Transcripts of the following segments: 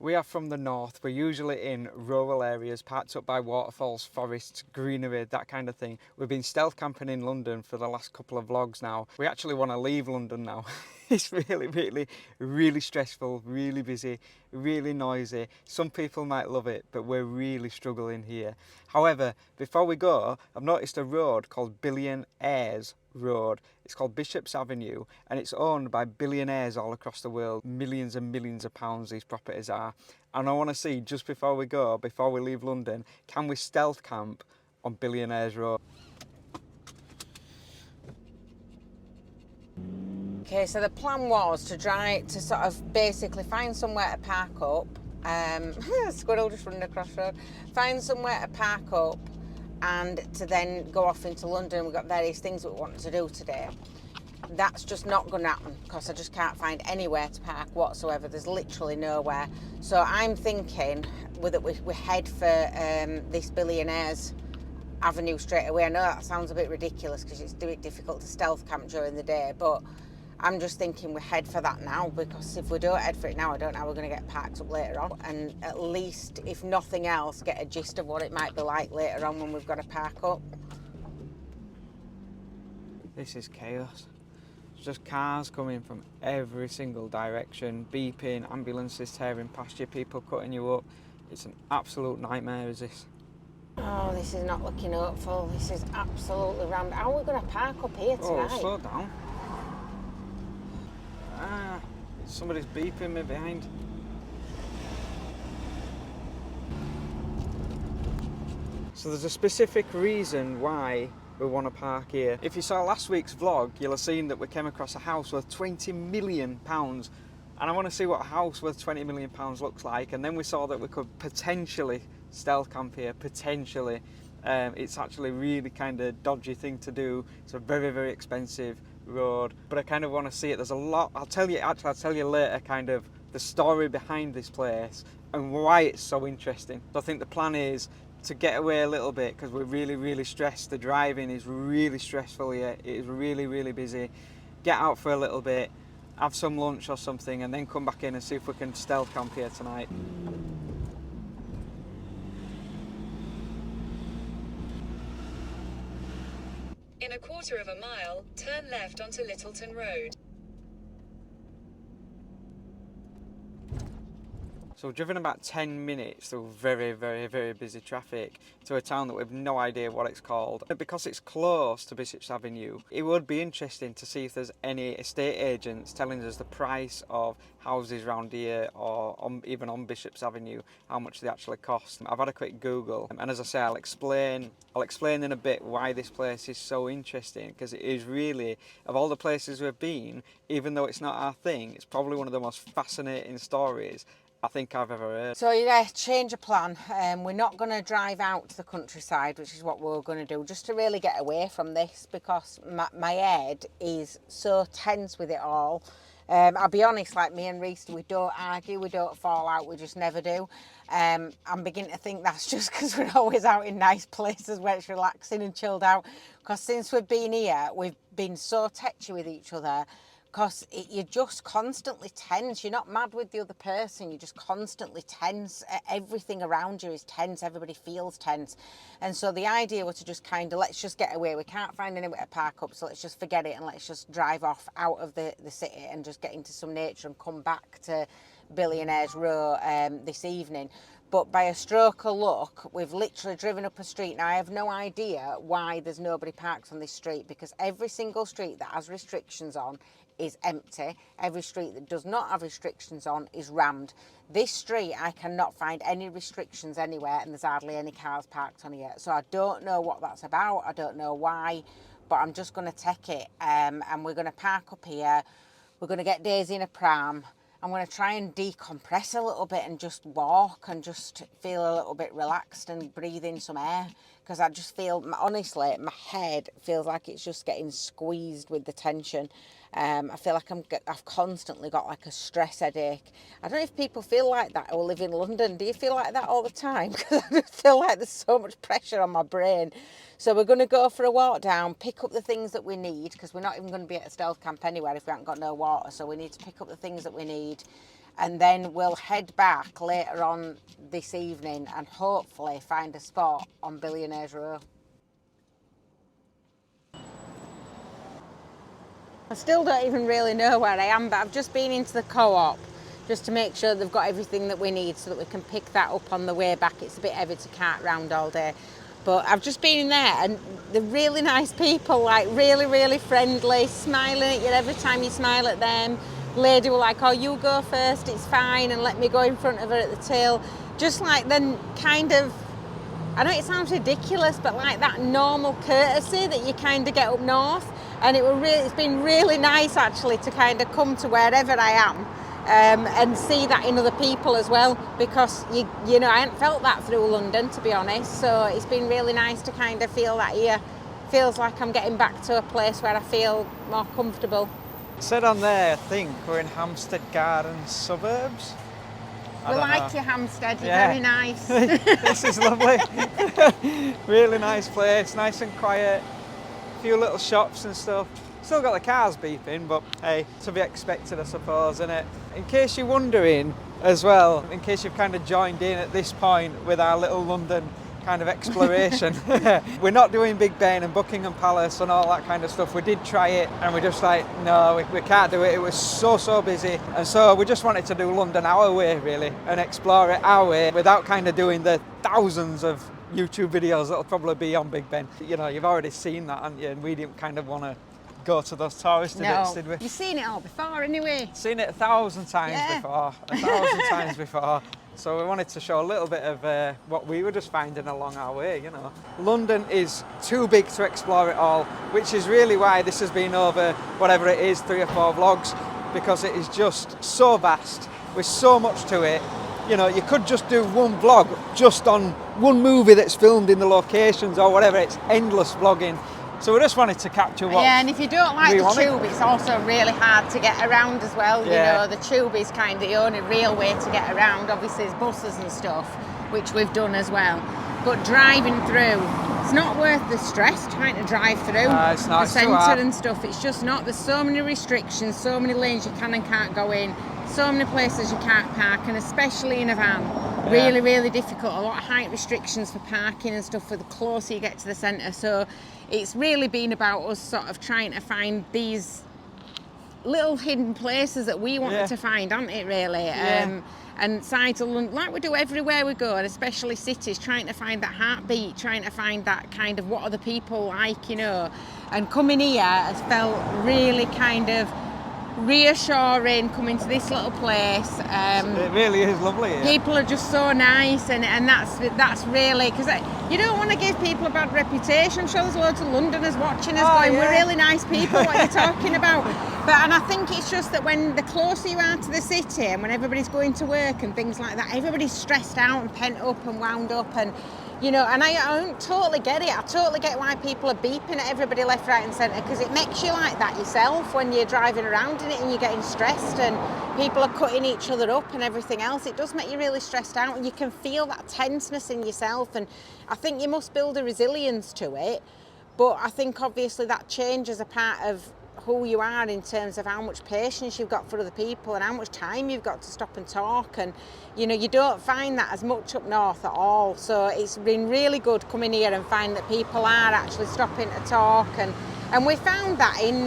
We are from the north. We're usually in rural areas, parked up by waterfalls, forests, greenery, that kind of thing. We've been stealth camping in London for the last couple of vlogs now. We actually want to leave London now. It's really stressful, really busy, really noisy. Some people might love it, but we're really struggling here. However, before we go, I've noticed a road called Billionaires Road. It's called Bishop's Avenue and it's owned by billionaires all across the world. Millions and millions of pounds these properties are. And I want to see, just before we go, before we leave London, can we stealth camp on Billionaires Road? Okay, so the plan was to try to sort of basically find somewhere to park up. Squirrel just running across the road. Find somewhere to park up and to then go off into London. We've got various things that we want to do today. That's just not going to happen because I just can't find anywhere to park whatsoever. There's literally nowhere. So I'm thinking that we head for this Billionaires Avenue straight away. I know that sounds a bit ridiculous because it's difficult to stealth camp during the day, but I'm just thinking we head for that now, because if we don't head for it now, I don't know how we're going to get parked up later on, and at least, if nothing else, get a gist of what it might be like later on when we've got to park up. This is chaos. It's just cars coming from every single direction, beeping, ambulances tearing past you, people cutting you up. It's an absolute nightmare, is this? Oh, this is not looking hopeful. This is absolutely rammed. How are we going to park up here tonight? Oh, slow down. Somebody's beeping me behind. So there's a specific reason why we want to park here. If you saw last week's vlog, you'll have seen that we came across a house worth £20 million. And I want to see what a house worth £20 million looks like. And then we saw that we could potentially stealth camp here, potentially. It's actually a really kind of dodgy thing to do. It's a very, very expensive road, but I kind of want to see it. There's a lot. I'll tell you later kind of the story behind this place and why it's so interesting. So I think the plan is to get away a little bit because we're really, really stressed. The driving is really stressful here. It is really, really busy. Get out for a little bit, have some lunch or something, and then come back in and see if we can stealth camp here tonight. In a quarter of a mile, turn left onto Littleton Road. So we've driven about 10 minutes through very, very, very busy traffic to a town that we have no idea what it's called. But because it's close to Bishop's Avenue, it would be interesting to see if there's any estate agents telling us the price of houses around here or even on Bishop's Avenue, how much they actually cost. I've had a quick Google, and as I say, I'll explain in a bit why this place is so interesting, because it is really, of all the places we've been, even though it's not our thing, it's probably one of the most fascinating stories I think I've ever heard. So yeah, change of plan. We're not going to drive out to the countryside, which is what we're going to do, just to really get away from this, because my head is so tense with it all. I'll be honest, like me and Reese, we don't argue, we don't fall out, we just never do. I'm beginning to think that's just because we're always out in nice places where it's relaxing and chilled out. Because since we've been here, we've been so touchy with each other. Because you're just constantly tense. You're not mad with the other person. You're just constantly tense. Everything around you is tense. Everybody feels tense. And so the idea was to just kind of, let's just get away. We can't find anywhere to park up, so let's just forget it and let's just drive off out of the city and just get into some nature and come back to Billionaires Row this evening. But by a stroke of luck, we've literally driven up a street. Now, I have no idea why there's nobody parked on this street, because every single street that has restrictions on is empty. Every street that does not have restrictions on is rammed. This street, I cannot find any restrictions anywhere, and there's hardly any cars parked on here. So I don't know what that's about. I don't know why, but I'm just going to take it, and we're going to park up here. We're going to get Daisy in a pram. I'm going to try and decompress a little bit and just walk and just feel a little bit relaxed and breathe in some air, because I just feel, honestly, my head feels like it's just getting squeezed with the tension. I feel like I've constantly got like a stress headache. I don't know if people feel like that or live in London. Do you feel like that all the time? Because I just feel like there's so much pressure on my brain. So we're going to go for a walk down, pick up the things that we need, because we're not even going to be at a stealth camp anywhere if we haven't got no water. So we need to pick up the things that we need. and then we'll head back later on this evening and hopefully find a spot on Billionaires Row. I still don't even really know where I am, but I've just been into the co-op just to make sure they've got everything that we need so that we can pick that up on the way back. It's a bit heavy to cart round all day. But I've just been in there and they're really nice people, like really, really friendly, smiling at you every time you smile at them. Lady were like, oh, you go first, it's fine, and let me go in front of her at the till. Just like then kind of, I know it sounds ridiculous, but like that normal courtesy that you kind of get up north. And it's been really nice actually to kind of come to wherever I am and see that in other people as well, because you know I hadn't felt that through London, to be honest. So it's been really nice to kind of feel that here. Feels like I'm getting back to a place where I feel more comfortable. It said on there, I think we're in Hampstead Gardens suburbs. We like your Hampstead, you're very nice. This is lovely. Really nice place, nice and quiet. A few little shops and stuff. Still got the cars beeping, but hey, to be expected, I suppose, isn't it? In case you're wondering as well, in case you've kind of joined in at this point with our little London kind of exploration, we're not doing Big Ben and Buckingham Palace and all that kind of stuff. We did try it and we're just like, no, we can't do it. It was so busy. And so we just wanted to do London our way, really, and explore it our way without kind of doing the thousands of YouTube videos that'll probably be on Big Ben. You know, you've already seen that, haven't you? And we didn't kind of want to go to those tourist bits, did we? You've seen it all before anyway. Seen it 1,000 times before, 1,000 times before. So we wanted to show a little bit of what we were just finding along our way, you know. London is too big to explore it all, which is really why this has been over, whatever it is, 3 or 4 vlogs, because it is just so vast, with so much to it. You know, you could just do one vlog just on one movie that's filmed in the locations or whatever. It's endless vlogging. So we just wanted to capture what. Yeah, and if you don't like the tube, it's also really hard to get around as well. Yeah. You know, the tube is kind of the only real way to get around. Obviously, there's buses and stuff, which we've done as well. But driving through, it's not worth the stress trying to drive through It's not, the it's too hard. centre and stuff. It's just not. There's so many restrictions, so many lanes you can and can't go in, so many places you can't park, and especially in a van, really, really difficult. A lot of height restrictions for parking and stuff for the closer you get to the centre. So it's really been about us sort of trying to find these little hidden places that we wanted to find, aren't it, really? And sides of London, like we do everywhere we go, and especially cities, trying to find that heartbeat, trying to find that kind of what are the people like, you know. And coming here has felt really kind of reassuring, coming to this little place. It really is lovely here. People are just so nice, and that's really, because you don't want to give people a bad reputation. I'm sure there's loads of Londoners watching us going, we're really nice people, what are you talking about? And I think it's just that when the closer you are to the city and when everybody's going to work and things like that, everybody's stressed out and pent up and wound up, and you know, and I don't totally get it. I totally get why people are beeping at everybody left, right and centre, because it makes you like that yourself when you're driving around in it and you're getting stressed and people are cutting each other up and everything else. It does make you really stressed out, and you can feel that tenseness in yourself, and I think you must build a resilience to it. But I think obviously that change is a part of who you are in terms of how much patience you've got for other people and how much time you've got to stop and talk, and you know, you don't find that as much up north at all. So it's been really good coming here and find that people are actually stopping to talk, and we found that in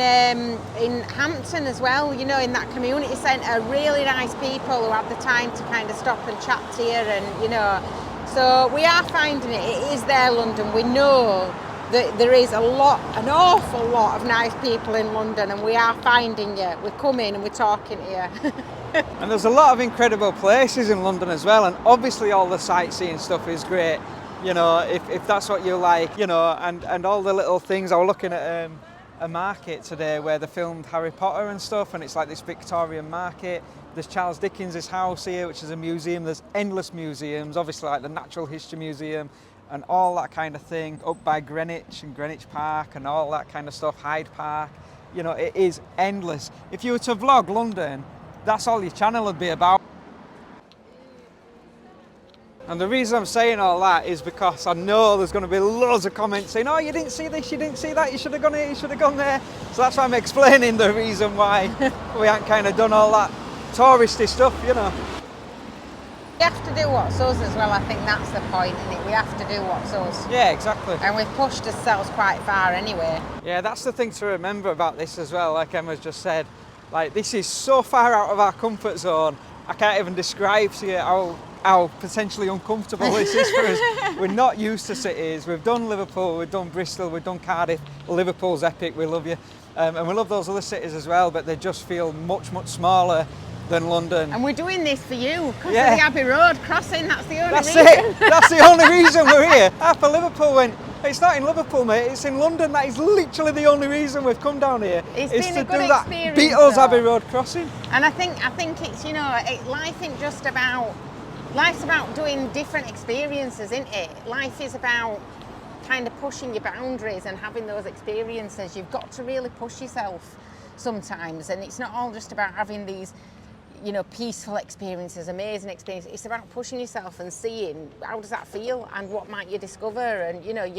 Hampton as well, you know, in that community centre, really nice people who have the time to kind of stop and chat to you, and you know, so we are finding it is there, London. We know that there is an awful lot of nice people in London, and we are finding you. We're coming and we're talking to you. And there's a lot of incredible places in London as well, and obviously all the sightseeing stuff is great, you know, if that's what you like, you know, and all the little things. I was looking at a market today where they filmed Harry Potter and stuff, and it's like this Victorian market. There's Charles Dickens' house here, which is a museum. There's endless museums, obviously like the Natural History Museum and all that kind of thing, up by Greenwich and Greenwich Park and all that kind of stuff, Hyde Park. You know, it is endless. If you were to vlog London, that's all your channel would be about. And the reason I'm saying all that is because I know there's going to be loads of comments saying, oh, you didn't see this, you didn't see that, you should have gone here, you should have gone there. So that's why I'm explaining the reason why we haven't kind of done all that touristy stuff, you know. We have to do what's us as well. I think that's the point, isn't it? We have to do what's us. Yeah, exactly. And we've pushed ourselves quite far anyway. Yeah, that's the thing to remember about this as well, like Emma's just said. Like, this is so far out of our comfort zone, I can't even describe to you how potentially uncomfortable this is for us. We're not used to cities. We've done Liverpool, we've done Bristol, we've done Cardiff. Liverpool's epic, we love you. And we love those other cities as well, but they just feel much, much smaller than London. And we're doing this for you, because Yeah. of the Abbey Road crossing, that's the only That's reason. it. That's the only reason we're here. Half of Liverpool went, it's not in Liverpool, mate, it's in London. That is literally the only reason we've come down here. It's is been to a good do that experience, Beatles though. Abbey Road crossing. And I think it's, you know, life ain't just about, life's about doing different experiences, isn't it? Life is about kind of pushing your boundaries and having those experiences. You've got to really push yourself sometimes, and it's not all just about having these, you know, peaceful experiences, amazing experiences. It's about pushing yourself and seeing how does that feel and what might you discover. And you know,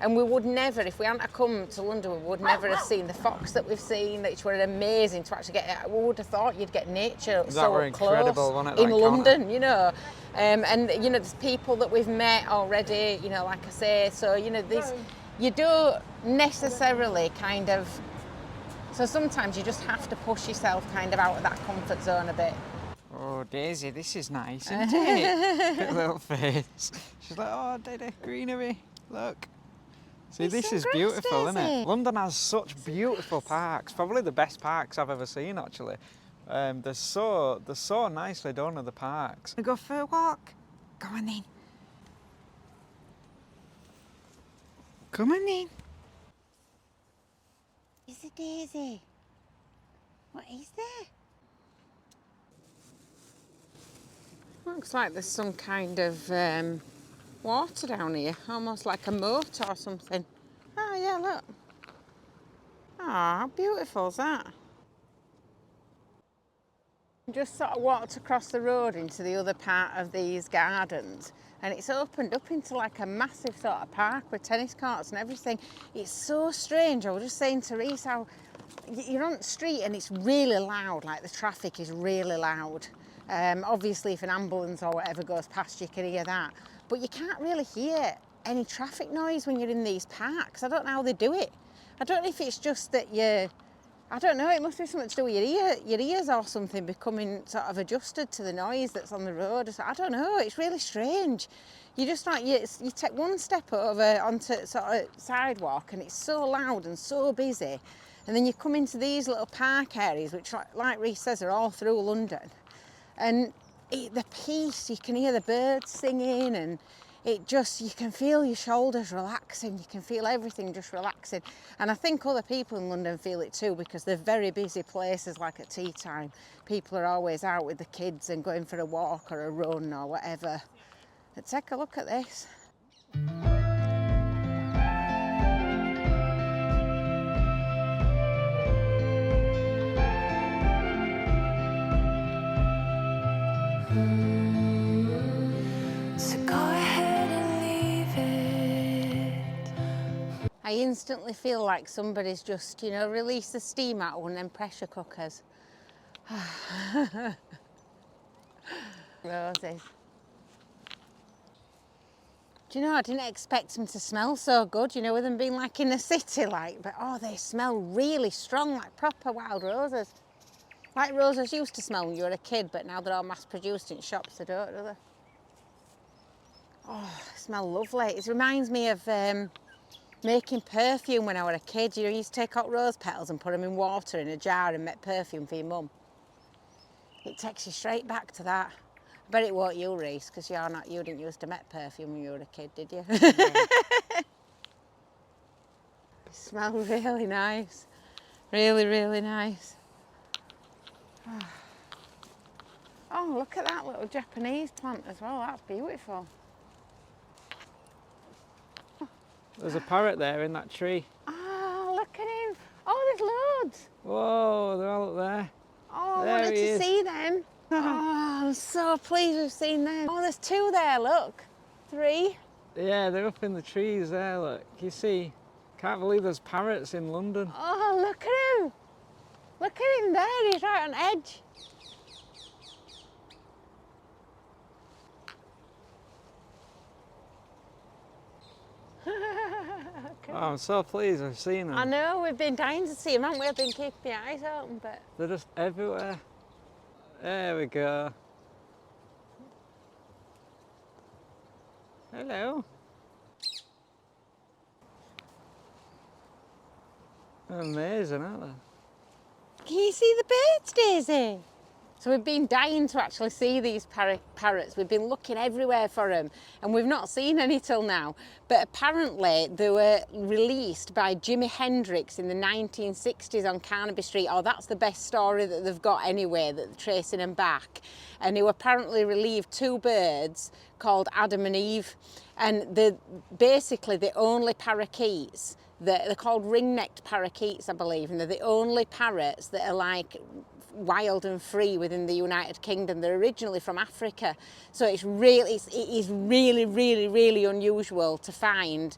and we would never, if we hadn't come to London, we would never have seen the fox that we've seen, which were amazing to actually get. We would have thought you'd get nature That so were incredible, close wasn't it, in that London, you know. And you know, there's people that we've met already, you know, like I say. So you know, you don't necessarily kind of. So sometimes you just have to push yourself kind of out of that comfort zone a bit. Oh, Daisy, this is nice, isn't it? Her little face. She's like, oh, Daddy, greenery, look. See, It's this some is grass, beautiful, isn't Daisy. it? London has such beautiful parks, probably the best parks I've ever seen, actually. They're so nicely done at the parks. We go for a walk. Come on in. Come on in. Is it Daisy? What is there? Looks like there's some kind of water down here, almost like a moat or something. Oh yeah, look. Oh, how beautiful is that? Just sort of walked across the road into the other part of these gardens, and it's opened up into like a massive sort of park with tennis courts and everything. It's so strange. I was just saying to Reese how you're on the street and it's really loud, like the traffic is really loud. Obviously if an ambulance or whatever goes past you can hear that, but you can't really hear any traffic noise when you're in these parks. I don't know how they do it. I don't know if it's just that I don't know, it must be something to do with your ears or something becoming sort of adjusted to the noise that's on the road. I don't know, it's really strange. You just like, you take one step over onto sort of sidewalk and it's so loud and so busy. And then you come into these little park areas, which like Reese says are all through London. And the peace, you can hear the birds singing, and it just, you can feel your shoulders relaxing, you can feel everything just relaxing. And I think other people in London feel it too, because they're very busy places. Like at tea time, people are always out with the kids and going for a walk or a run or whatever. But take a look at this. So go ahead and leave it. I instantly feel like somebody's just, you know, released the steam out of one of them pressure cookers. Roses. Do you know, I didn't expect them to smell so good, you know, with them being like in the city, like, but oh, they smell really strong, like proper wild roses. Like roses used to smell when you were a kid, but now they're all mass produced in shops, they don't, do they? Oh, they smell lovely. It reminds me of making perfume when I was a kid. You know, you used to take out rose petals and put them in water in a jar and make perfume for your mum. It takes you straight back to that. I bet it won't you, Reese, because you didn't used to make perfume when you were a kid, did you? It smells really nice. Really, really nice. Oh, look at that little Japanese plant as well. That's beautiful. There's a parrot there in that tree. Oh, look at him. Oh, there's loads. Whoa, they're all up there. Oh, I There wanted he to is. see them. Oh, I'm so pleased we've seen them. Oh, there's two there, look. Three. Yeah, they're up in the trees there, look. You see, can't believe there's parrots in London. Oh, look at him. Look at him there, he's right on edge. 'em. Oh, I'm so pleased I've seen them. I know, we've been dying to see them, haven't we? I've been keeping my eyes open, but... They're just everywhere. There we go. Hello. They're amazing, aren't they? Can you see the birds, Daisy? So we've been dying to actually see these parrots. We've been looking everywhere for them and we've not seen any till now. But apparently they were released by Jimi Hendrix in the 1960s on Carnaby Street. Oh, that's the best story that they've got anyway, that they're tracing them back. And they were apparently relieved 2 birds called Adam and Eve. And they're basically the only parakeets they're called ring-necked parakeets, I believe, and they're the only parrots that are like wild and free within the United Kingdom. They're originally from Africa, so it is really, really, really unusual to find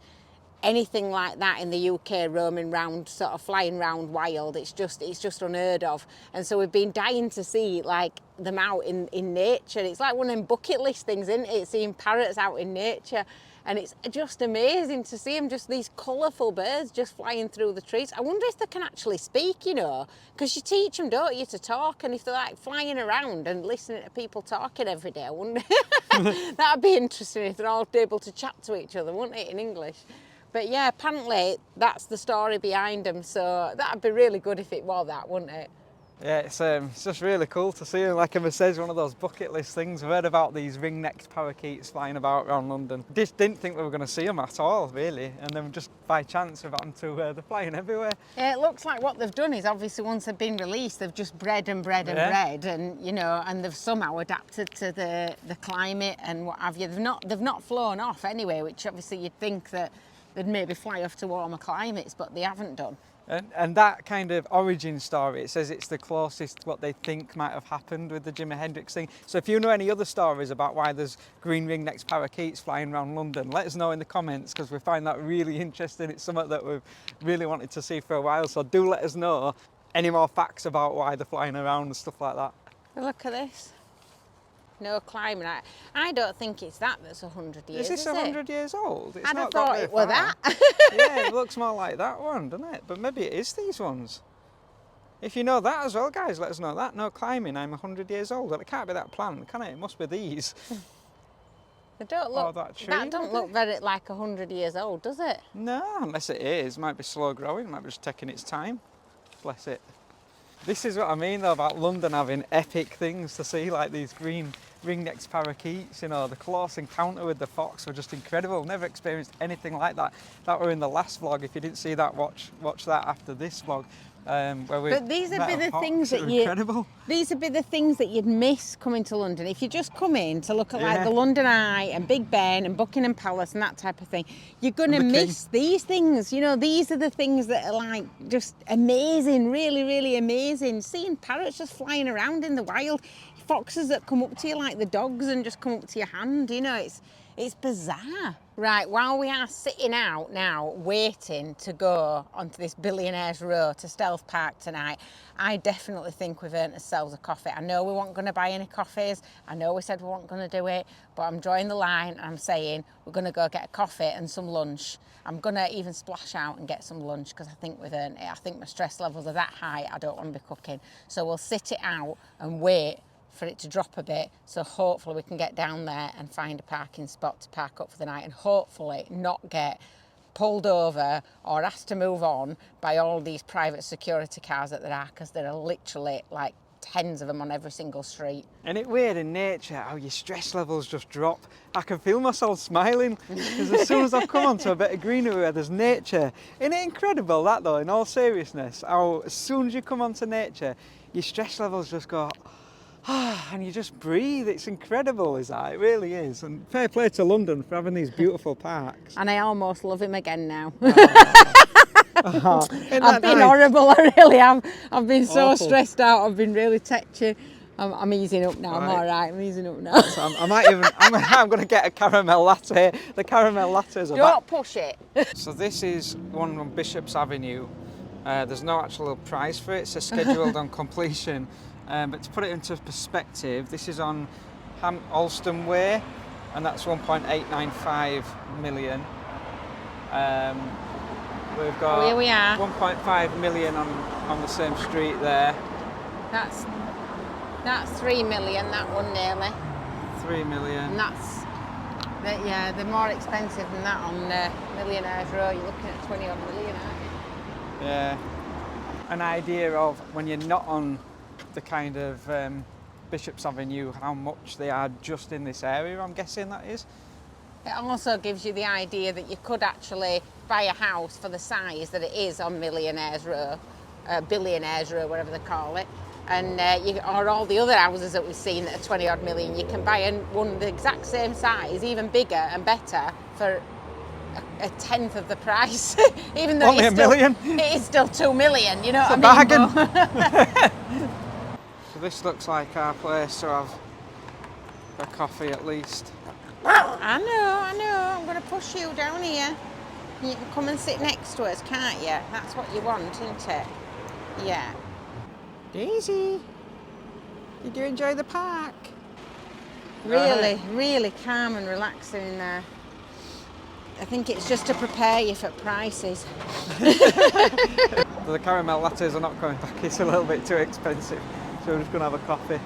anything like that in the UK roaming round, sort of flying round wild. It's just unheard of. And so we've been dying to see like them out in nature. It's like one of them bucket list things, isn't it? Seeing parrots out in nature. And it's just amazing to see them, just these colourful birds just flying through the trees. I wonder if they can actually speak, you know, because you teach them, don't you, to talk, and if they're like flying around and listening to people talking every day, I wonder, that'd be interesting if they're all able to chat to each other, wouldn't it, in English? But yeah, apparently that's the story behind them, so that'd be really good if it was that, wouldn't it? Yeah, it's just really cool to see them. Like Emma says, one of those bucket list things. I've heard about these ring-necked parakeets flying about around London. Just didn't think we were going to see them at all, really. And then just by chance we've happened to, they're flying everywhere. Yeah, it looks like what they've done is obviously once they've been released, they've just bred and bred and bred, and you know, and they've somehow adapted to the climate and what have you. They've not flown off anyway, which obviously you'd think that they'd maybe fly off to warmer climates, but they haven't done. And that kind of origin story, it says it's the closest what they think might have happened with the Jimi Hendrix thing. So if you know any other stories about why there's green ring-necked parakeets flying around London, let us know in the comments, because we find that really interesting. It's something that we've really wanted to see for a while. So do let us know any more facts about why they're flying around and stuff like that. Look at this. No climbing. I don't think it's that's 100 years. Is this 100 years old? It's I'd have not got thought very it were far. that. Yeah, it looks more like that one, doesn't it? But maybe it is these ones. If you know that as well, guys, let us know that. No climbing, I'm 100 years old. Well, it can't be that plant, can it? It must be these. They don't look. Or that tree, that don't look very like 100 years old, does it? No, unless it is. It might be slow growing, it might be just taking its time. Bless it. This is what I mean though about London having epic things to see, like these green ring-necked parakeets, you know, the close encounter with the fox were just incredible. Never experienced anything like that. That were in the last vlog. If you didn't see that, watch that after this vlog. Where we but these would be the things that incredible. These would be the things that you'd miss coming to London. If you just come in to look at like the London Eye and Big Ben and Buckingham Palace and that type of thing, you're going to miss these things. You know, these are the things that are like just amazing, really, really amazing. Seeing parrots just flying around in the wild, foxes that come up to you like the dogs and just come up to your hand, you know, it's bizarre. Right, while we are sitting out now waiting to go onto this Billionaires row to Stealth Park tonight, I definitely think we've earned ourselves a coffee. I know we weren't going to buy any coffees, I know we said we weren't going to do it, but I'm drawing the line and I'm saying we're going to go get a coffee and some lunch. I'm going to even splash out and get some lunch because I think we've earned it. I think my stress levels are that high, I don't want to be cooking. So we'll sit it out and wait for it to drop a bit, so hopefully we can get down there and find a parking spot to park up for the night and hopefully not get pulled over or asked to move on by all these private security cars that there are, because there are literally like tens of them on every single street. Isn't it weird in nature how your stress levels just drop? I can feel myself smiling because as soon as I've come onto a bit of greenery where there's nature, isn't it incredible that though, in all seriousness, how as soon as you come onto nature, your stress levels just go, and you just breathe. It's incredible, is that? It really is. And fair play to London for having these beautiful parks. And I almost love him again now. I've I've been horrible, I really have. I've been so Awful. Stressed out, I've been really tetchy. I'm easing up now, I'm all right, I'm easing up now. So I'm going to get a caramel latte. The caramel lattes are Don't push it. So this is one on Bishop's Avenue. There's no actual price for it, it's scheduled on completion. But to put it into perspective, this is on Alston Way, and that's 1.895 million. We've got here we are. 1.5 million on the same street there. That's 3 million, that one nearly. 3 million. And yeah, they're more expensive than that on Millionaires Row. You're looking at 20 odd million, aren't you? Yeah. An idea of when you're not on the kind of Bishop's Avenue, how much they are just in this area, I'm guessing that is. It also gives you the idea that you could actually buy a house for the size that it is on Millionaires Row, Billionaires Row, whatever they call it, and or all the other houses that we've seen that are 20 odd million. You can buy one the exact same size, even bigger and better, for a tenth of the price. Even though only a million. It is still 2 million. You know It's what I a mean? bargain. So this looks like our place to have a coffee at least. I know. I'm going to push you down here. You can come and sit next to us, can't you? That's what you want, isn't it? Yeah. Daisy, did you enjoy the park? Really calm and relaxing in there. I think it's just to prepare you for prices. The caramel lattes are not coming back, it's a little bit too expensive, so we're just going to have a coffee.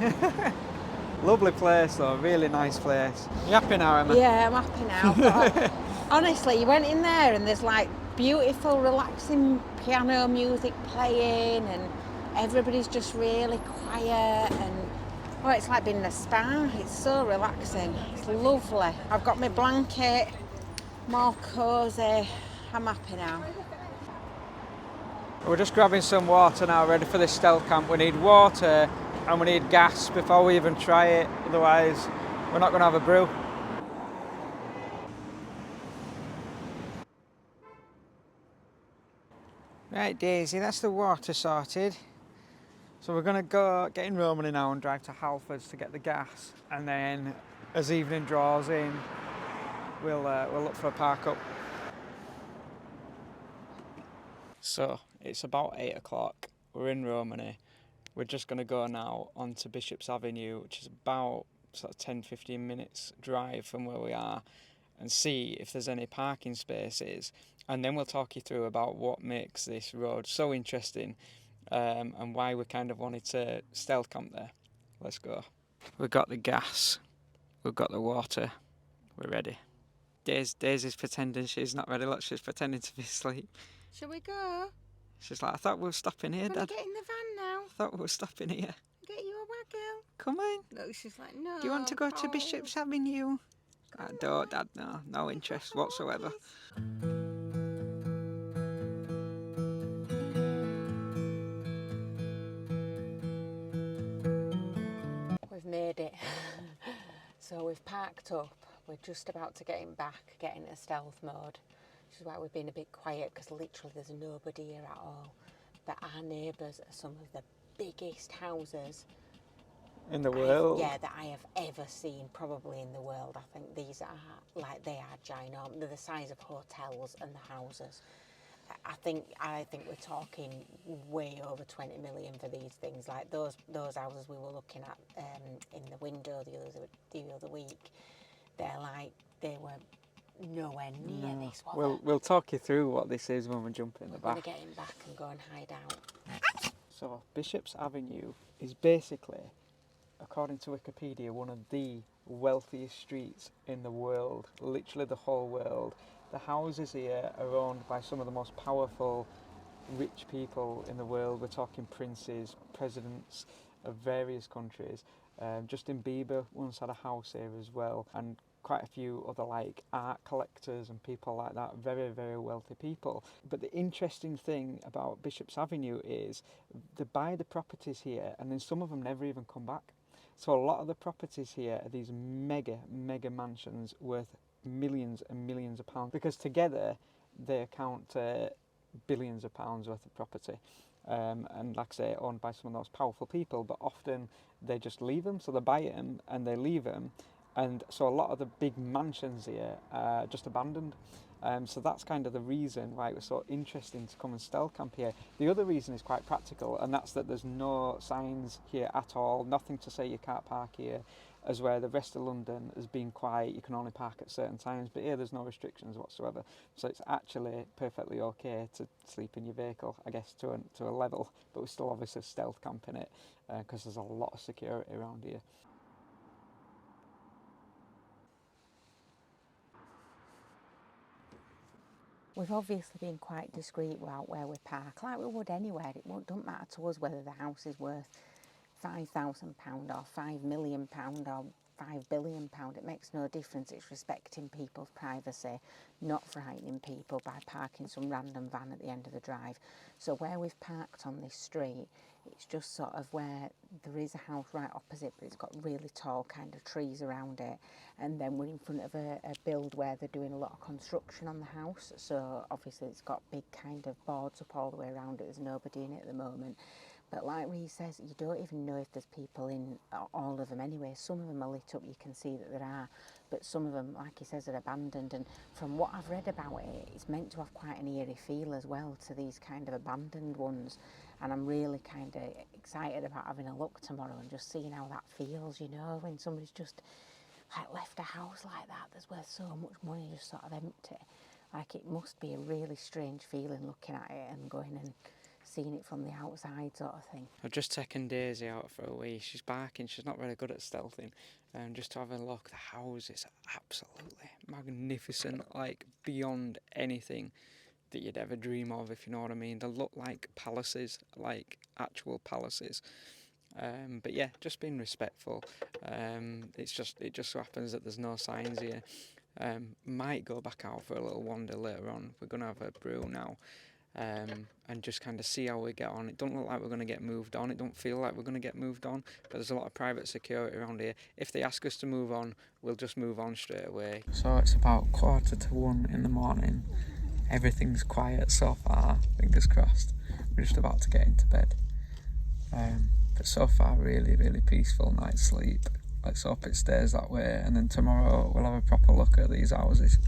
Lovely place though, really nice place. You happy now, Emma? Yeah, I'm happy now. But honestly, you went in there and there's like beautiful, relaxing piano music playing, and everybody's just really quiet, and it's like being in a spa. It's so relaxing. It's lovely. I've got my blanket, more cosy. I'm happy now. We're just grabbing some water now, ready for this stealth camp. We need water and we need gas before we even try it, otherwise we're not going to have a brew. Right, Daisy, that's the water sorted. So we're going to go get in Romany now and drive to Halfords to get the gas, and then as evening draws in, we'll look for a park up. So it's about 8 o'clock, we're in Romany. We're just going to go now onto Bishop's Avenue, which is about sort of 10-15 minutes drive from where we are, and see if there's any parking spaces, and then we'll talk you through about what makes this road so interesting, and why we kind of wanted to stealth camp there. Let's go. We've got the gas, we've got the water, we're ready. Daisy's pretending she's not ready. Look, she's pretending to be asleep. Shall we go? She's like, I thought we were stopping here, Dad. Get in the van now. I thought we were stopping here. Get you a waggle. Come on. No, she's like, no. Do you want to go to Bishop's Avenue? I don't, Dad, no interest whatsoever. We've made it. So we've parked up. We're just about to get into stealth mode. Which is why we've been a bit quiet, because literally there's nobody here at all. But our neighbours are some of the biggest houses In the world? that I have ever seen, probably in the world. I think these are, like, they are ginormous. They're the size of hotels and the houses. I think we're talking way over 20 million for these things. Like those houses we were looking at in the window the other week, they were nowhere near this one. We'll talk you through what this is when we jump in the back. We're going to get him back and go and hide out. So Bishop's Avenue is basically, according to Wikipedia, one of the wealthiest streets in the world, literally the whole world. The houses here are owned by some of the most powerful, rich people in the world. We're talking princes, presidents of various countries. Justin Bieber once had a house here as well, and quite a few other like art collectors and people like that, very, very wealthy people. But the interesting thing about Bishop's Avenue is they buy the properties here and then some of them never even come back. So a lot of the properties here are these mega mansions worth millions and millions of pounds, because together they account billions of pounds worth of property. And like I say, owned by some of the most powerful people, but often they just leave them. So they buy them and they leave them. And so a lot of the big mansions here are just abandoned. So that's kind of the reason why it was so interesting to come and stealth camp here. The other reason is quite practical, and that's that there's no signs here at all, nothing to say you can't park here. as where the rest of London has been quiet, you can only park at certain times, but here there's no restrictions whatsoever. So it's actually perfectly okay to sleep in your vehicle, I guess, to a level, but we're still obviously stealth camping it because there's a lot of security around here. We've obviously been quite discreet about where we park, like we would anywhere. Don't matter to us whether the house is worth £5,000 or £5 million or £5 billion. It makes no difference. It's respecting people's privacy, not frightening people by parking some random van at the end of the drive. So where we've parked on this street, it's just sort of where there is a house right opposite, but it's got really tall kind of trees around it. And then we're in front of a build where they're doing a lot of construction on the house. So obviously it's got big kind of boards up all the way around it. There's nobody in it at the moment. But like Reese says, you don't even know if there's people in all of them anyway. Some of them are lit up, you can see that there are, but some of them, like he says, are abandoned. And from what I've read about it, it's meant to have quite an eerie feel as well to these kind of abandoned ones. And I'm really kind of excited about having a look tomorrow and just seeing how that feels, you know, when somebody's just like left a house like that that's worth so much money just sort of empty. Like, it must be a really strange feeling looking at it and going and seeing it from the outside sort of thing. I've just taken Daisy out for a wee. She's barking, she's not really good at stealthing. Just to have a look, the house is absolutely magnificent, like beyond anything that you'd ever dream of, if you know what I mean. They look like palaces, like actual palaces. But yeah, just being respectful. It just so happens that there's no signs here. Might go back out for a little wander later on. We're gonna have a brew now. And just kind of see how we get on. It don't look like we're going to get moved on. It don't feel like we're going to get moved on, but there's a lot of private security around here. If they ask us to move on, we'll just move on straight away. So it's about 1:45 in the morning. Everything's quiet so far, fingers crossed. We're just about to get into bed. But so far, really, really peaceful night's sleep. Let's hope it stays that way, and then tomorrow we'll have a proper look at these houses.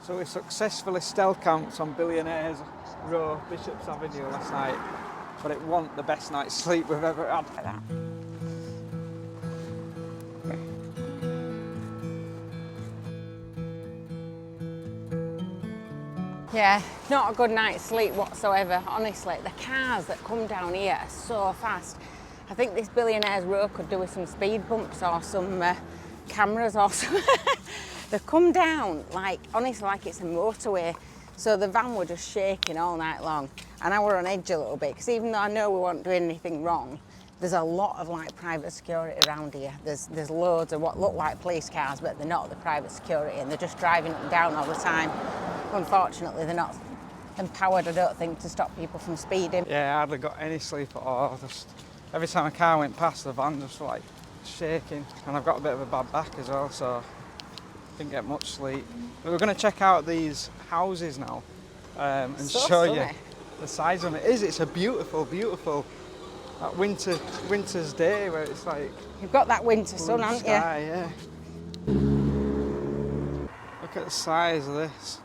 So we successfully stealth camped on Billionaires Row, Bishop's Avenue last night, but it wasn't the best night's sleep we've ever had. Like that. Yeah, not a good night's sleep whatsoever, honestly. The cars that come down here are so fast. I think this Billionaires Row could do with some speed bumps or some cameras or something. They come down, like, honestly, like it's a motorway. So the van were just shaking all night long. And I were on edge a little bit, because even though I know we weren't doing anything wrong, there's a lot of like private security around here. There's loads of what look like police cars, but they're not the private security, and they're just driving up and down all the time. Unfortunately, they're not empowered, I don't think, to stop people from speeding. Yeah, I hardly got any sleep at all. Just every time a car went past, the van just like shaking. And I've got a bit of a bad back as well, so didn't get much sleep. But we're going to check out these houses now and So show sunny. you the size of it. It's a beautiful, beautiful winter's day where it's like You've got that winter sun, haven't you? sky, yeah. Look at the size of this.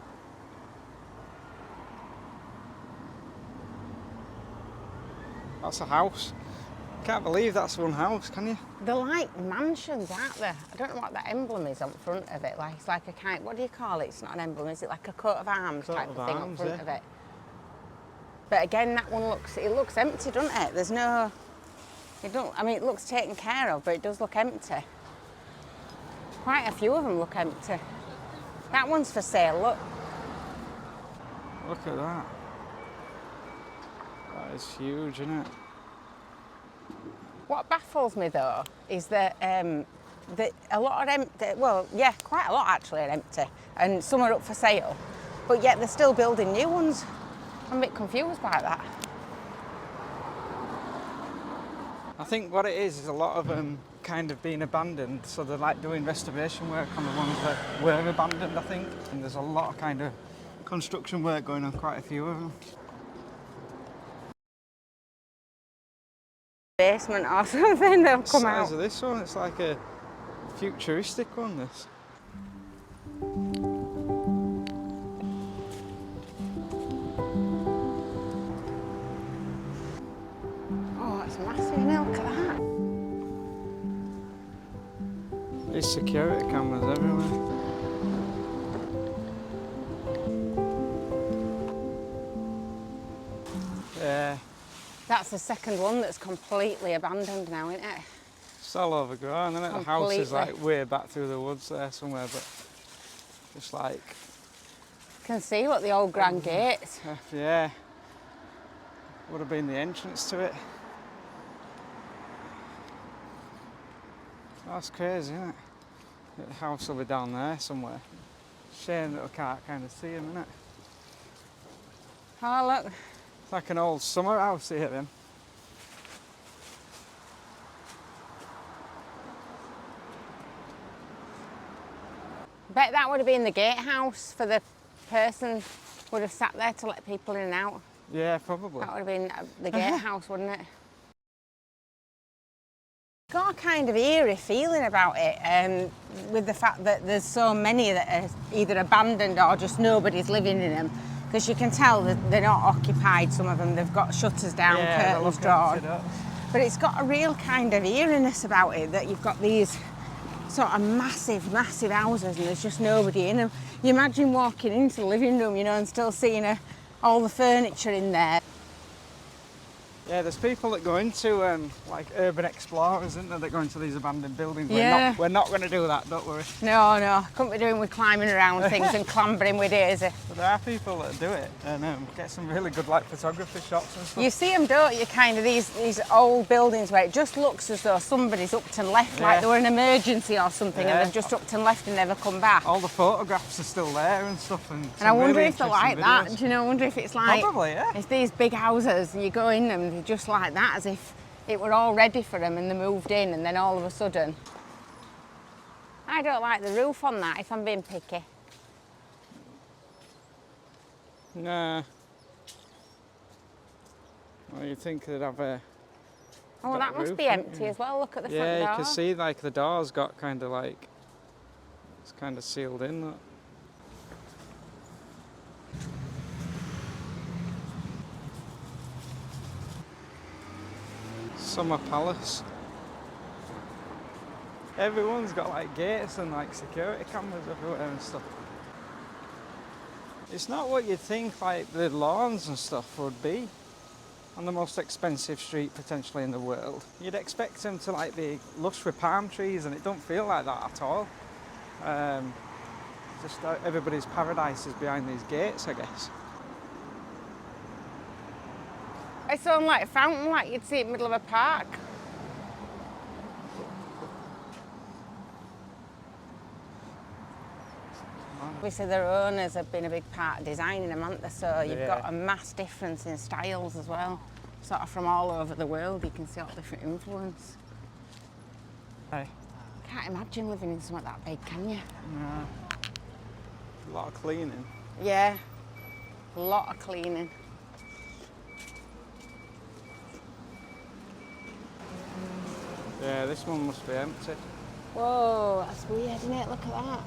That's a house. Can't believe that's one house, can you? They're like mansions, aren't they? I don't know what that emblem is on front of it. Like, it's like a kind, what do you call it? It's not an emblem, is it like a coat of arms Coat type of of thing arms, on front yeah. of it? But again, that one looks empty, doesn't it? There's no, I mean, it looks taken care of, but it does look empty. Quite a few of them look empty. That one's for sale, look. Look at that. That is huge, isn't it? What baffles me though is that a lot are empty. Well, yeah, quite a lot actually are empty, and some are up for sale. But yet they're still building new ones. I'm a bit confused by that. I think what it is a lot of them kind of being abandoned, so they're like doing restoration work on the ones that were abandoned, I think. And there's a lot of kind of construction work going on, quite a few of them. Basement or something, they'll come The out. size of this one, it's like a futuristic one, this. security cameras everywhere. Yeah. That's the second one that's completely abandoned now, isn't it? It's all overgrown, isn't it? The house is like way back through the woods there somewhere, but just like... You can see what the old grand gates. Yeah. Would have been the entrance to it. That's crazy, isn't it? The house will be down there somewhere. Shame that we can't kind of see them, isn't it? Oh, look. It's like an old summer house here then. Bet that would have been the gatehouse for the person would have sat there to let people in and out. Yeah, probably. That would have been the gatehouse, wouldn't it? Got a kind of eerie feeling about it, with the fact that there's so many that are either abandoned or just nobody's living in them. Because you can tell that they're not occupied, some of them. They've got shutters down, curtains drawn. But it's got a real kind of eeriness about it, that you've got these sort of massive, massive houses and there's just nobody in them. You imagine walking into the living room, you know, and still seeing all the furniture in there. Yeah, there's people that go into like urban explorers, isn't there, that go into these abandoned buildings. Yeah. We're not going to do that, don't worry. No, couldn't be doing with climbing around things and clambering with Daisy. But there are people that do it and get some really good like photography shots and stuff. You see them, don't you, kind of these old buildings where it just looks as though somebody's upped and left, like they were an emergency or something, and they've just upped and left and never come back. All the photographs are still there and stuff. And I wonder really if they're like videos. that, do you know, I wonder if it's like... Probably, yeah. It's these big houses and you go in them, they're just like that, as if it were all ready for them and they moved in and then all of a sudden... I don't like the roof on that, if I'm being picky. Nah. Well, you'd think they'd have a... Oh, that must be empty as well, look at the front door. Yeah, you can see like the door's got kind of like... It's kind of sealed in, look. Summer Palace. Everyone's got like gates and like security cameras everywhere and stuff. It's not what you'd think like the lawns and stuff would be on the most expensive street potentially in the world. You'd expect them to like be lush with palm trees, and it don't feel like that at all. Just everybody's paradise is behind these gates, I guess. It's on like a fountain, like you'd see it in the middle of a park. Obviously their owners have been a big part of designing them, haven't they? So you've got a mass difference in styles as well. Sort of from all over the world, you can see all different influence. Hey. Can't imagine living in something that big, can you? No. A lot of cleaning. Yeah, a lot of cleaning. Yeah, this one must be empty. Whoa, that's weird, isn't it? Look at that.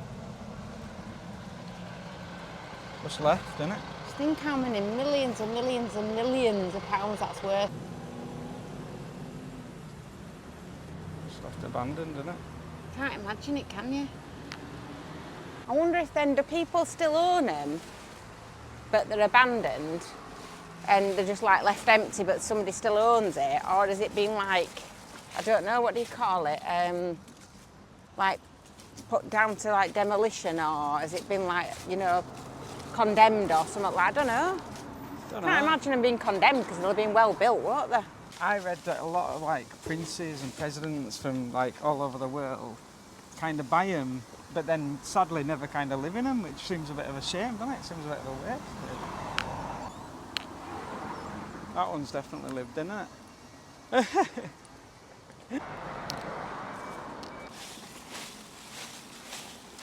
What's left, isn't it? Just think how many millions and millions and millions of pounds that's worth. It's left abandoned, isn't it? Can't imagine it, can you? I wonder if then, do people still own them, but they're abandoned, and they're just like left empty, but somebody still owns it, or has it been like, I don't know, what do you call it? Like put down to like demolition, or has it been like, you know, condemned or something like that? I don't know. Can't imagine them being condemned because they'll have been well built, won't they? I read that a lot of like princes and presidents from like all over the world kind of buy them, but then sadly never kind of live in them, which seems a bit of a shame, doesn't it? Seems a bit of a waste. That one's definitely lived in it.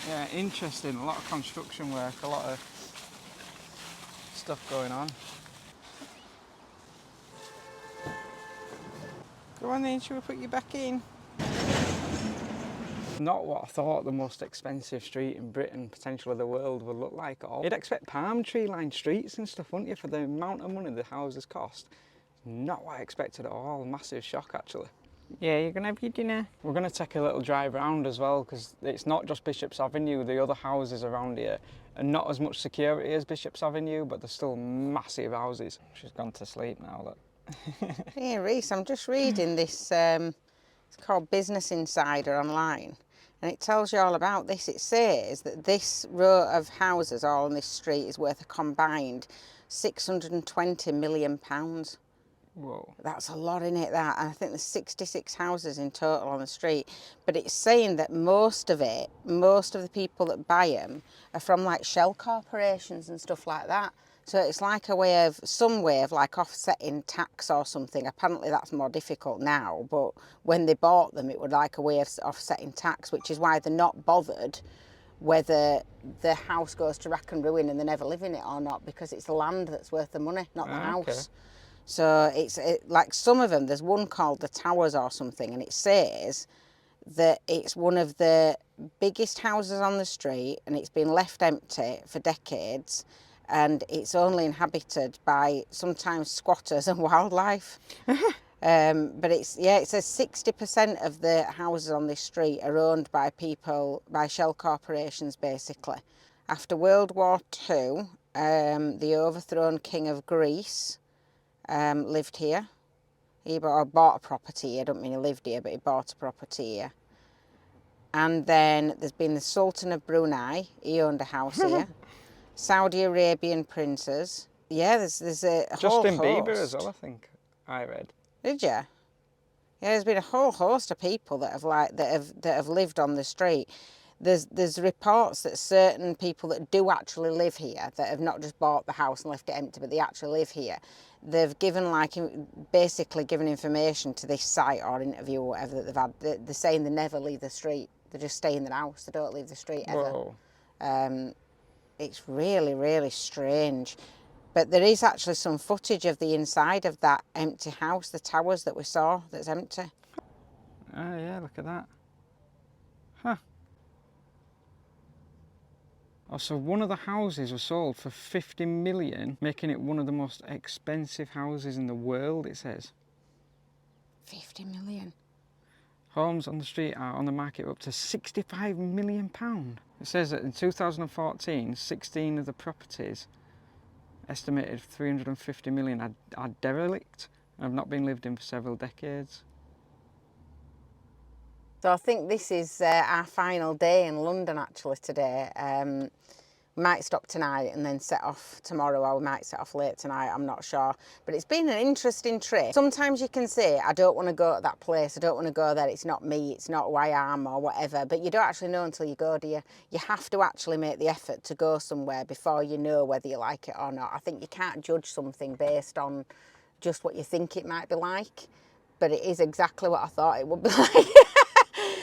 Yeah, interesting. A lot of construction work, a lot of stuff going on. Go on then, shall we put you back in? Not what I thought the most expensive street in Britain, potentially the world, would look like at all. You'd expect palm tree lined streets and stuff, wouldn't you, for the amount of money the houses cost? Not what I expected at all. Massive shock, actually. Yeah, you're going to have your dinner. We're going to take a little drive around as well, because it's not just Bishop's Avenue. The other houses around here are not as much security as Bishop's Avenue, but they're still massive houses. She's gone to sleep now, look. Hey Reese, I'm just reading this, it's called Business Insider online, and it tells you all about this. It says that this row of houses all on this street is worth a combined £620 million. Whoa. That's a lot in it, that. And I think there's 66 houses in total on the street. But it's saying that most of the people that buy them are from like shell corporations and stuff like that. So it's like some way of like offsetting tax or something. Apparently that's more difficult now, but when they bought them, it was like a way of offsetting tax, which is why they're not bothered whether the house goes to rack and ruin and they never live in it or not, because it's the land that's worth the money, not the house. Okay. So it's like some of them, there's one called the Towers or something, and it says that it's one of the biggest houses on the street and it's been left empty for decades, and it's only inhabited by sometimes squatters and wildlife. But it says 60% of the houses on this street are owned by shell corporations, basically. After World War II, the overthrown king of Greece lived here. He bought a property here. I don't mean he lived here, but he bought a property here. And then there's been the Sultan of Brunei. He owned a house here. Saudi Arabian princes. Yeah, there's a whole Justin host. Bieber as well, I think I read. Did you? Yeah, there's been a whole host of people that have lived on the street. There's reports that certain people that do actually live here, that have not just bought the house and left it empty, but they actually live here, they've basically given information to this site or interview or whatever that they've had. They're saying they never leave the street. They just stay in their house. They don't leave the street ever. Whoa. It's really, really strange. But there is actually some footage of the inside of that empty house, the Towers that we saw, that's empty. Oh yeah, look at that. Huh. Oh, so one of the houses was sold for 50 million, making it one of the most expensive houses in the world, it says. 50 million. Homes on the street are on the market up to £65 million. It says that in 2014, 16 of the properties, estimated 350 million, are derelict and have not been lived in for several decades. So I think this is our final day in London actually today. We might stop tonight and then set off tomorrow, or we might set off late tonight, I'm not sure. But it's been an interesting trip. Sometimes you can say, I don't want to go to that place, I don't want to go there, it's not me, it's not who I am or whatever, but you don't actually know until you go, do you? You have to actually make the effort to go somewhere before you know whether you like it or not. I think you can't judge something based on just what you think it might be like, but it is exactly what I thought it would be like.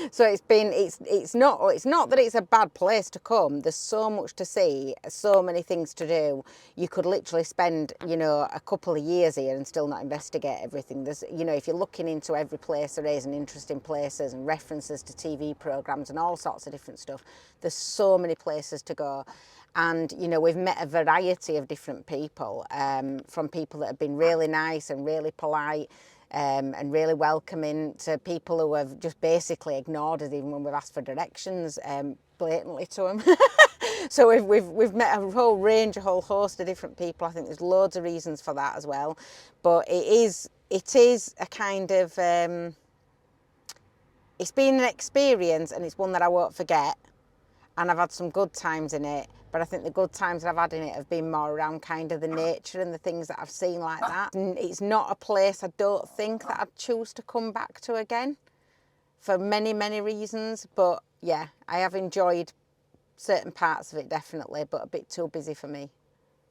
So it's not that it's a bad place to come. There's so much to see, so many things to do. You could literally spend, a couple of years here and still not investigate everything. There's, if you're looking into every place there is and interesting places and references to TV programs and all sorts of different stuff, there's so many places to go. And, we've met a variety of different people, from people that have been really nice and really polite, and really welcoming, to people who have just basically ignored us even when we've asked for directions, blatantly to them. So we've met a whole range, a whole host of different people. I think there's loads of reasons for that as well. But it is a kind of, it's been an experience, and it's one that I won't forget. And I've had some good times in it, but I think the good times that I've had in it have been more around kind of the nature and the things that I've seen like that. And it's not a place I don't think that I'd choose to come back to again for many, many reasons. But yeah, I have enjoyed certain parts of it definitely, but a bit too busy for me.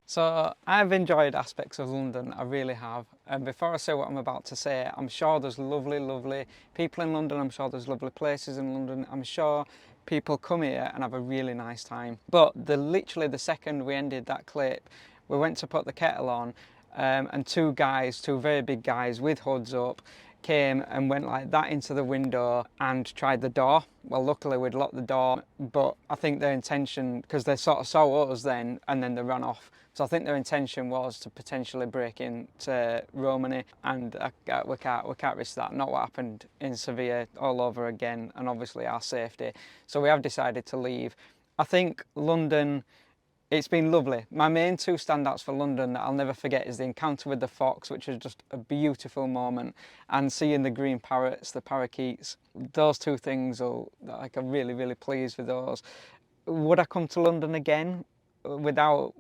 So I've enjoyed aspects of London, I really have. And before I say what I'm about to say, I'm sure there's lovely, lovely people in London. I'm sure there's lovely places in London. I'm sure people come here and have a really nice time. But literally the second we ended that clip, we went to put the kettle on, and two very big guys with hoods up came and went like that into the window and tried the door. Well, luckily we'd locked the door, but I think their intention, because they sort of saw us then and then they ran off. So I think their intention was to potentially break into Romany, and we can't risk that. Not what happened in Sevilla all over again, and obviously our safety. So we have decided to leave. I think London, it's been lovely. My main two standouts for London that I'll never forget is the encounter with the fox, which was just a beautiful moment, and seeing the green parrots, the parakeets. Those two things, I'm really, really pleased with those. Would I come to London again? Without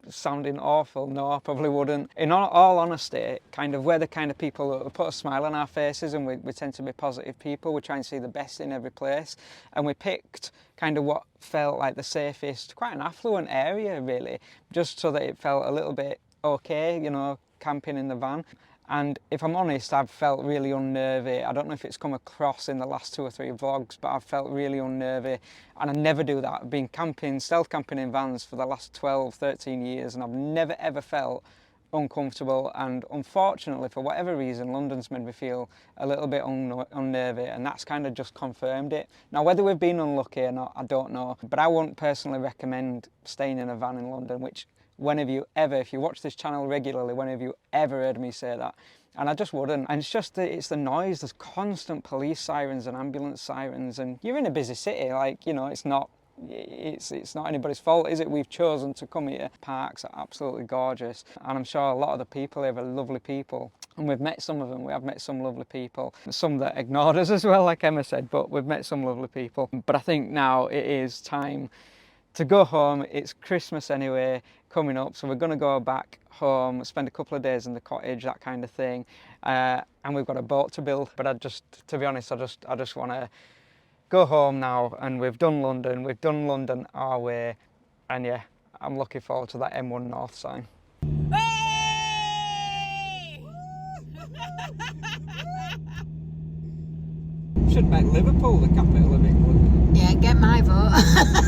sounding awful, no, I probably wouldn't. In all honesty, we're the kind of people that put a smile on our faces, and we tend to be positive people. We try and see the best in every place, and we picked kind of what felt like the safest, quite an affluent area really, just so that it felt a little bit okay, you know, camping in the van. And if I'm honest, I've felt really unnervy. I don't know if it's come across in the last 2 or 3 vlogs, but I've felt really unnervy. And I never do that. I've been camping, stealth camping in vans for the last 12, 13 years, and I've never ever felt uncomfortable. And unfortunately, for whatever reason, London's made me feel a little bit unnervy, and that's kind of just confirmed it. Now, whether we've been unlucky or not, I don't know. But I wouldn't personally recommend staying in a van in London, which when have you ever, if you watch this channel regularly, when have you ever heard me say that? And I just wouldn't. And it's just it's the noise. There's constant police sirens and ambulance sirens, and you're in a busy city. Like, you know, it's not anybody's fault, is it? We've chosen to come here. Parks are absolutely gorgeous, and I'm sure a lot of the people here are lovely people, and we've met some of them. We have met some lovely people, some that ignored us as well, like Emma said, but we've met some lovely people. But I think now it is time to go home. It's Christmas anyway coming up, so we're going to go back home, spend a couple of days in the cottage, that kind of thing, and we've got a boat to build. But to be honest, I just want to go home now, and we've done London our way, and yeah, I'm looking forward to that M1 North sign. Should make Liverpool the capital of England. Yeah, get my vote.